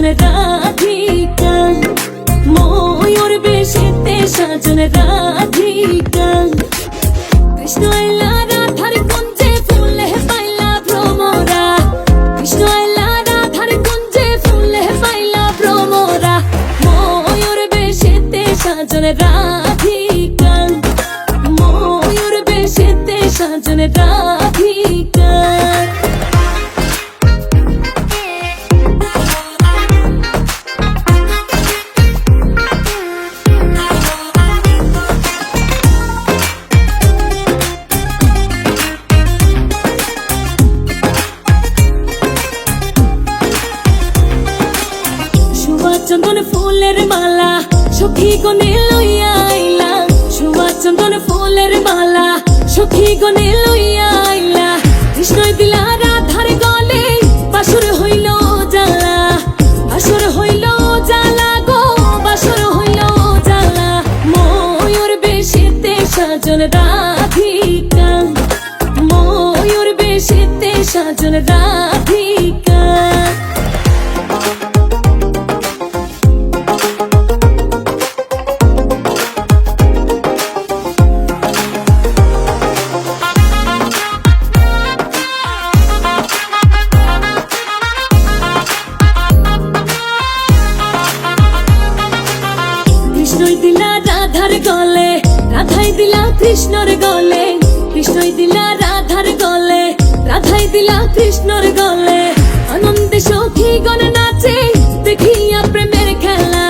সাজন রাধিকা, ময়ূর বেশেতে সাজন রাধিকা। কৃষ্ণ আইলা রাধার কুঞ্জে ফুলে পাইলা ভ্রমরা, কৃষ্ণ আইলা রাধার কুঞ্জে ফুলে পাইলা ভ্রমরা। ময়ূর বেশেতে সাজন রাধিকা, ময়ূর বেশেতে সাজন রাধিকা। চন্দন ফুলের মালা সখী গনে লইয়া আইলা, সুমা চন্দন ফুলের মালা সখী গনে লইয়া আইলা। কৃষ্ণই দিলা রাধার গলে বাসর হইল জ্বালা, বাসর হইল জ্বালা গো, বাসর হইল জ্বালা। ময়ূর বেশেতে সাজন রাধিকা, ময়ূর বেশেতে সাজন রাধিকা। কৃষ্ণই দিলা রাধার গলে, রাধাই দিলা কৃষ্ণর গলে, কৃষ্ণই দিলা রাধার গলে, রাধাই দিলা কৃষ্ণর গলে। আনন্দে সখী গণ নাচে দেখিয়া প্রেমের খেলা,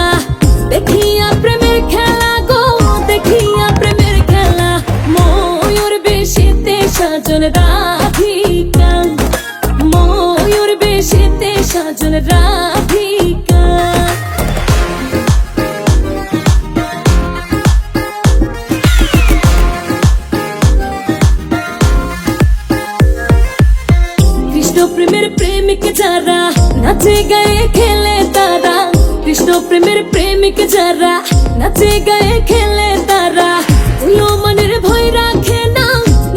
দেখিয়া প্রেমের খেলা গো, দেখিয়া প্রেমের খেলা। ময়ূর বেশেতে সাজন রাধিকা, ময়ূর বেশেতে সাজন রাধিকা। কৃষ্ণ প্রেমের প্রেমিক যারা নাচে গায়ে খেলে তারা, কৃষ্ণ প্রেমের প্রেমিক যারা নাচে গায়ে খেলে তারা। উলো মনের ভয় রাখে না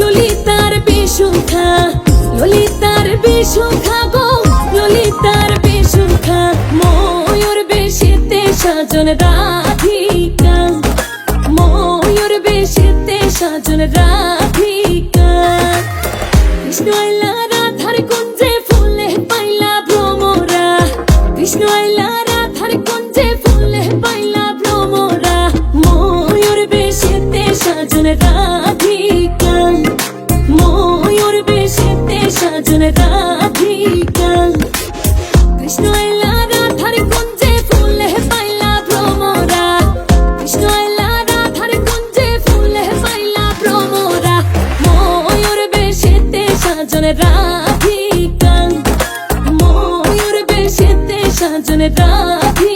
ললিতার বিশুখা, ললিতার বিশুখা গো, ললিতার বিশুখা। ময়ূর বেশেতে সাজন রাধিকা, ময়ূর বেশেতে সাজন রাধিকা। কৃষ্ণ আইলা রাধার কুঞ্জে ফুলে পাইলা ভ্রমরা, কৃষ্ণ আইলা রাধার কুঞ্জে ফুলে পাইলা ভ্রমরা। ময়ূর বেশেতে সাজন রাধিকা, ময়ূর বেশেতে সাজন রাধিকা। কৃষ্ণ আইলা রাধার কুঞ্জে ফুলে পাইলা ভ্রমরা, কৃষ্ণ আইলা রাধার কুঞ্জে ফুলে পাইলা ভ্রমরা। ময়ূর বেশেতে সাজন রাধিকা, ময়ূর বেশেতে সাজন রাধিকা।